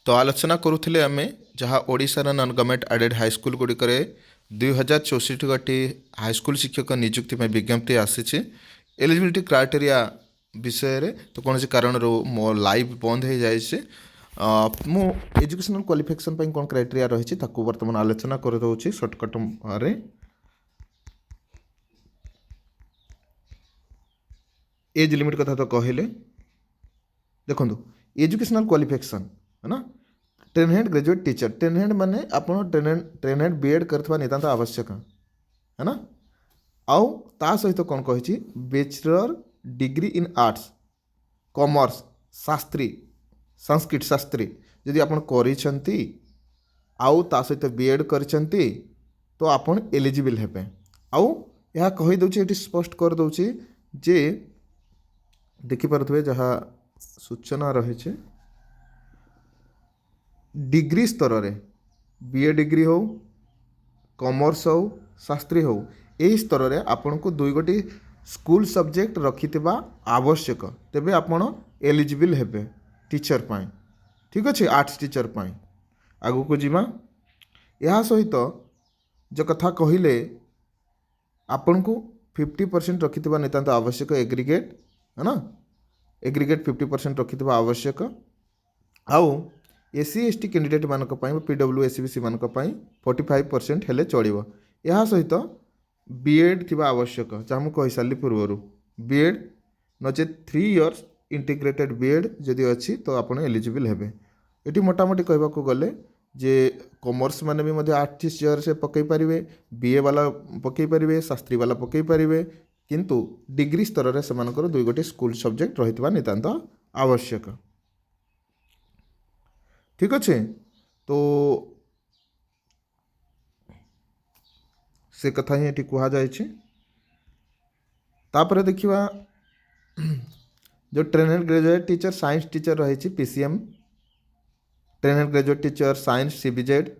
तो आलोचना करुले आम जहाँ ओडिशार नन गवर्नमेंट एडेड हाईस्कल गुड़िक 2064 गोटी हाईस्कल शिक्षक नियुक्ति विज्ञप्ति आसी एलिजिबिलिटी क्राइटेरिया विषय तो कौन कारण मो लाइव बंद हो जाए मो एजुकेशनल क्वालिफिकेशन कौन क्राइटेरिया रही बर्तमान आलोचना कर दूसरी सर्टकट रे एज लिमिट कथा तो कहले देखो एजुकेशनल क्वालिफिकेशन है ना train hand graduate teacher train hand माने आपण ट्रेन हैंड बीएड करथवा नितांत आवश्यक है ना आउ ता सहित कौन कही bachelor degree in arts commerce Shastri Sanskrit Shastri जदि आपण करिसेंती आउ ता सहित बीएड करिसेंती तो आपण एलिजिबल हेबे आउ यह कहि दउछि एटी स्पष्ट कर दउछि जे देखि पारथुवे जहाँ सूचना रही डिग्री स्तर रे बीए डिग्री हो कॉमर्स हो शास्त्री हो यही स्तर रे आपन को दुई गोटी स्कूल सब्जेक्ट रखिथिबा आवश्यक तेबे आपण एलिजिबल हेबे टीचर पाई ठीक अच्छे आर्ट्स टीचर पाई आगु को जीमा यह सहित जो कथा कहले आपन को 50% रखिथिबा नितांत आवश्यक एग्रीगेट है ना एग्रीगेट 50% रखिथिबा आवश्यक आउ एससी एसटी कैंडिडेट मानक पीडब्ल्यू एससीबीसी मानक 45% हेले चलिबो यह सहित बीएड थिबा आवश्यक जहाँ मुझे कही सारी पूर्वर बीएड नचे 3 इयर्स इंटीग्रेटेड बीएड जदि अच्छी तो आप एलिजिबल हेबे ये मोटामोटी कहबाक गले जे कॉमर्स माने भी मध्य आर्टिस्ट ईयर से पकई पारे बीए वाला पकई पारे शास्त्री वाला पकई पारे किंतु डिग्री स्तर में से दुई गोटे स्कूल सब्जेक्ट रही नितांत आवश्यक ठीक अच्छे तो से कथा ही कह जाए तापर देखिवा जो train and graduate teacher science teacher रही PCM train and graduate teacher science CBZ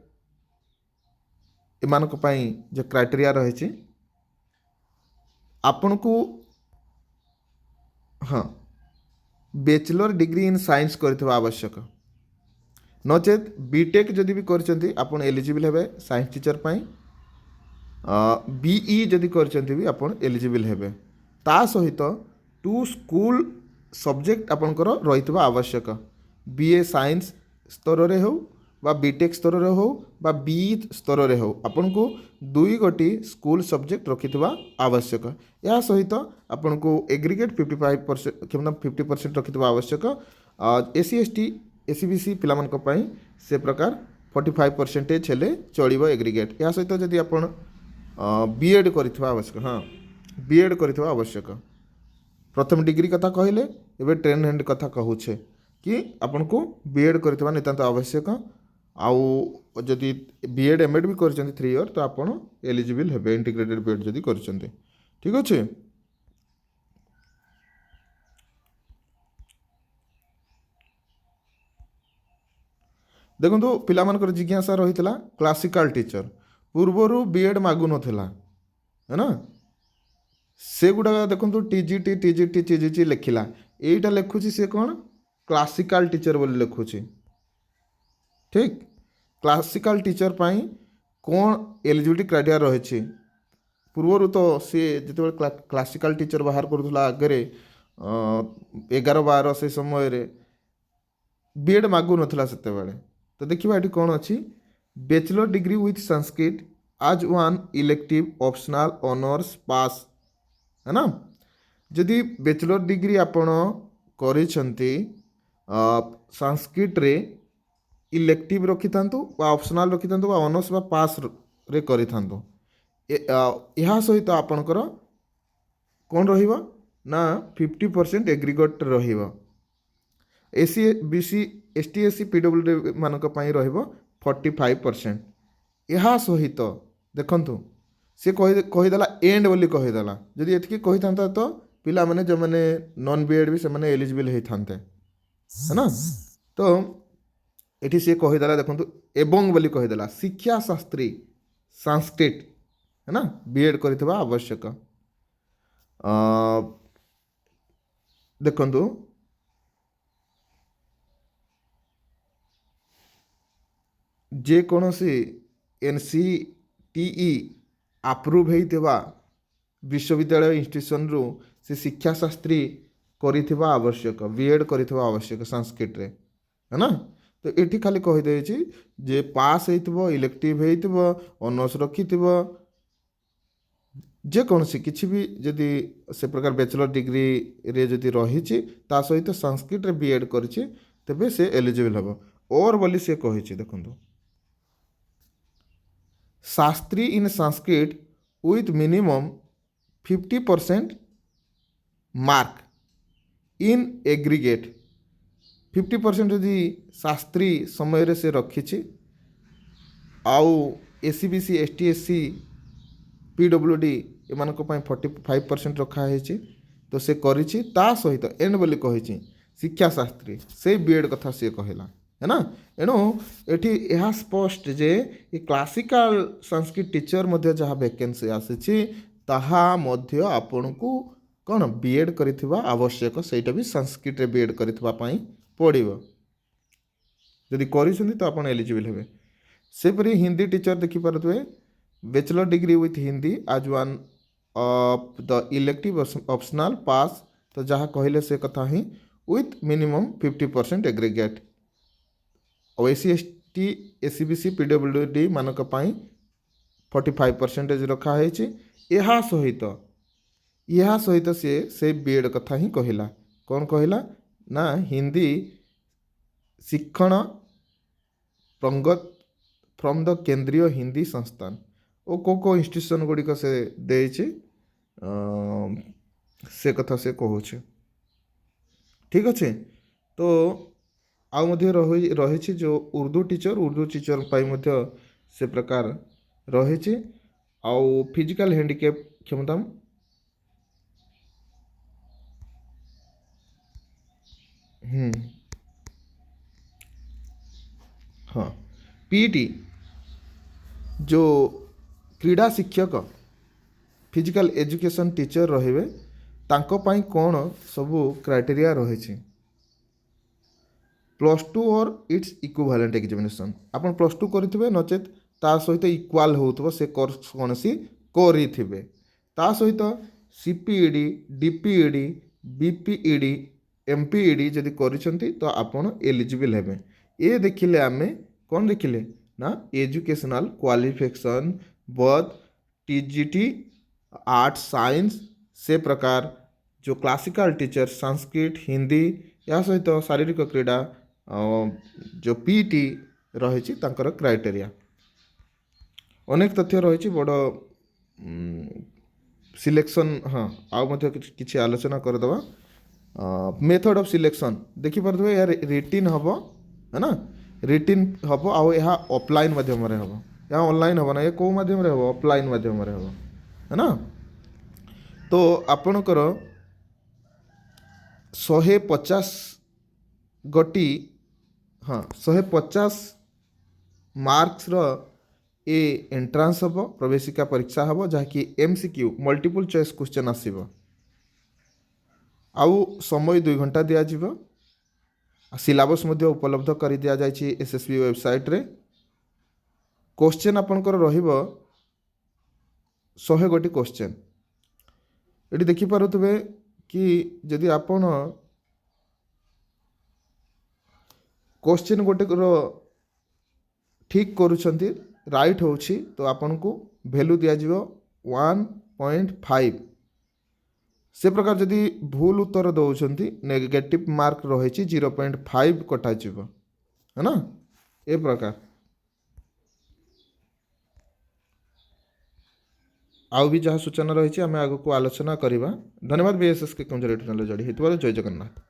एमानक पई जो क्राइटेरिया रही आपन को हाँ बैचलर डिग्री इन साइंस करथिबा आवश्यक नचेत बीटेक जदि भी करचंती आपन एलिजिबल हेबे साइंस टीचर पाई बीई जदि करचंती भी आपन एलिजिबल हेबे ता सहित 2 स्कूल सब्जेक्ट आपनकर रहितबा आवश्यक बीए साइंस स्तर रे हो बा बीटेक स्तर रे हो बा बीई स्तर रे हो आपन को 2 गोटी स्कूल सब्जेक्ट रखिथबा आवश्यक या सहित आपन को एग्रीगेट 55% कितना 50% रखिथबा आवश्यक एससी एसटी एससीबीसी पिलामानक पई से प्रकार 45% हेले चलिबो एग्रीगेट या सहित जदि आपन बीएड करिथबा आवश्यक हाँ बीएड करिथबा आवश्यक प्रथम डिग्री कथा कहले एबे ट्रेन हैंड कथा कहूछे कि आपन को बीएड करिथबा नितांत आवश्यक आउ जदि बीएड एमएड भी करचंती 3 इयर तो आपन एलिजिबल हेबे इंटीग्रेटेड बीएड जदि करचंती ठीक अच्छे देखो पिलामानकर जिज्ञासा रही क्लासिकल टीचर पूर्वर बीएड मागु नथिला है ना से गुड़ा देखो टीजीटी टीजीटी टीजीटी लिखिला एटा लिखुची से कौन क्लासिकल टीचर बोली लिखुची ठीक क्लासिकल टीचर पाई कौन एलिजिबिलिटी क्राइटेरिया रही पूर्वर तो सी जो क्लासिकल टीचर बाहर करूला आगे 11-12 से समय बीएड मागु नथिला सेते बेले तो देखिए ये कौन अच्छी बैचलर डिग्री विथ संस्कृत आज वन इलेक्टिव ऑप्शनल ऑनर्स पास है ना जदि बैचलर डिग्री आपण करिसेंती संस्कृत रे इलेक्टिव रखि थांतु वा ऑप्शनल रखि थांतु वा ऑनर्स वा पास रे करि थांतु यह सहित आपणकर कौन रहिबो ना 50% एग्रीगेट रहिबो SC BC ST SC PW मानक पई रहिबो 45% यह सहित देखंतु से कहीदेला एंड बोली कहीदेला जदि एतकी कही था तो पिला माने जो मैंने नॉन बीएड भी से मैंने एलिजिबल होता है ना तो ये सी कहीदेला देखो एवं बोली कहीदेला शिक्षा शास्त्री संस्कृत है ना बीएड करथिबा आवश्यक देखंतु ଯେକୌଣସି NCTE ଆପ୍ରୁଭ୍ ହେଇଥିବା ବିଶ୍ୱବିଦ୍ୟାଳୟ ଇନଷ୍ଟିଟ୍ୟୁସନରୁ ସେ ଶିକ୍ଷାଶାସ୍ତ୍ରୀ କରିଥିବା ଆବଶ୍ୟକ, B.Ed କରିଥିବା ଆବଶ୍ୟକ ସଂସ୍କୃତରେ, है ना। ତ ଏଠି ଖାଲି କହିଦେଇଛି ଯେ ପାସ୍ ହେଇଥିବ, ଇଲେକ୍ଟିଭ୍ ହେଇଥିବ, ଅନର୍ସ ରଖିଥିବ, ଯେକୌଣସି କିଛି ବି ଯଦି ସେ ପ୍ରକାର ବ୍ୟାଚଲର ଡିଗ୍ରୀରେ ଯଦି ରହିଛି ତା ସହିତ ସଂସ୍କୃତରେ B.Ed କରିଛି ତେବେ ସେ ଏଲିଜିବଲ୍ ହେବ। ଓର୍ ବୋଲି ସେ କହିଛି ଦେଖନ୍ତୁ, Shastri in Sanskrit with minimum 50% mark in aggregate. 50% यदि शास्त्री समय से रखी आउ SCBC ST SC PWD एमानक 45% रखाही तो से करिछि ता सहित एंड बोली कही शिक्षाशास्त्री से B.Ed कथा सी कहला, है ना। एणु एठी यह स्पष्ट जे क्लासिकल संस्कृत टीचर मध्य जहाँ वैकेंसी आसी ताहा मध्य आपनकु कौन B.Ed करिथिबा आवश्यक, सेटा भी संस्कृत रे B.Ed करिथिबा पई पड़िबो। यदि करिसंती तो आपण एलिजिबल हेबे। सेपरि हिंदी टीचर देखि पारथुए, bachelor degree with Hindi as one of the elective optional pass, तो जहाँ कहले से कथा ही विथ मिनिमम 50% एग्रीगेट। और SC ST SCBC PWD मानक पाई 45% रखा है। यह सहित से B.Ed कथा ही कहला, कौन कहला ना हिंदी शिक्षण फ्रॉम द केंद्रीय हिंदी संस्थान और को इंस्टीट्यूशन गुड़िक से देछि से कथा से कहूचे। ठीक अच्छे। तो आउ मध्य रही जो उर्दू टीचर पाई मध्य से प्रकार रही। आउ फिजिकल हैंडिकैप क्षमता हाँ PET जो क्रीड़ा शिक्षक फिजिकल एजुकेशन टीचर रहिबे तांको पाई कौन सबू क्राइटेरिया रही। +2 और इट्स इक्विवेलेंट एग्जामिनेशन आपन +2 करिथिबे नचेत ता सहित इक्वाल होउतबो से कोर्स कोनसी करिथिबे। ता सहित CPED DPED BPED MPED जदि करिसंती तो आपन एलिजिबल हेबे। ए देखिले आमे कौन देखिले ना educational qualification both TGT arts science से प्रकार जो क्लासिकल टीचर संस्कृत हिंदी या सहित शारीरिक क्रीड़ा जो PET रही तांकर क्राइटेरिया अनेक तथ्य रही बड़ सिलेक्शन। हाँ आउ मध्य किछि आलोचना करदवा। मेथड ऑफ सिलेक्शन देखि पारथबे यार रिटिन हबो, है ना, रिटिन हबो आउ यह ऑफलाइन माध्यम रे हबो, या ऑनलाइन हबो ना, ये को माध्यम रे हबो ऑफलाइन माध्यम रे हबो, है ना। तो आपणकर 150 गोटी हाँ 150 मार्क्स रो ए एंट्रांस हबो, प्रवेशिका परीक्षा हबो जहाँकि MCQ मल्टीपल चॉइस क्वेश्चन आसीबो। आउ समय 2 घंटा दिया जिवो। सिलेबस मध्य उपलब्ध कर दिया जायछि SSB वेबसाइट रे। क्वेश्चन आपनकर रहिबो 100 गोटी क्वेश्चन। ये देखि पारुथबे कि यदि आपण क्वेश्चन गोटे ठीक करूछंती राइट होछि तो आपन को वैल्यू दिया जिवो 1.5। से प्रकार यदि भूल उत्तर दौरान नेगेटिव मार्क रही 0.5 कटा जीव, है ना। ए प्रकार आउ भी जहाँ सूचना रही आम आग को आलोचना करवा। धन्यवाद। BSS के कंजर चैनल जोड़ी होता जय जगन्नाथ।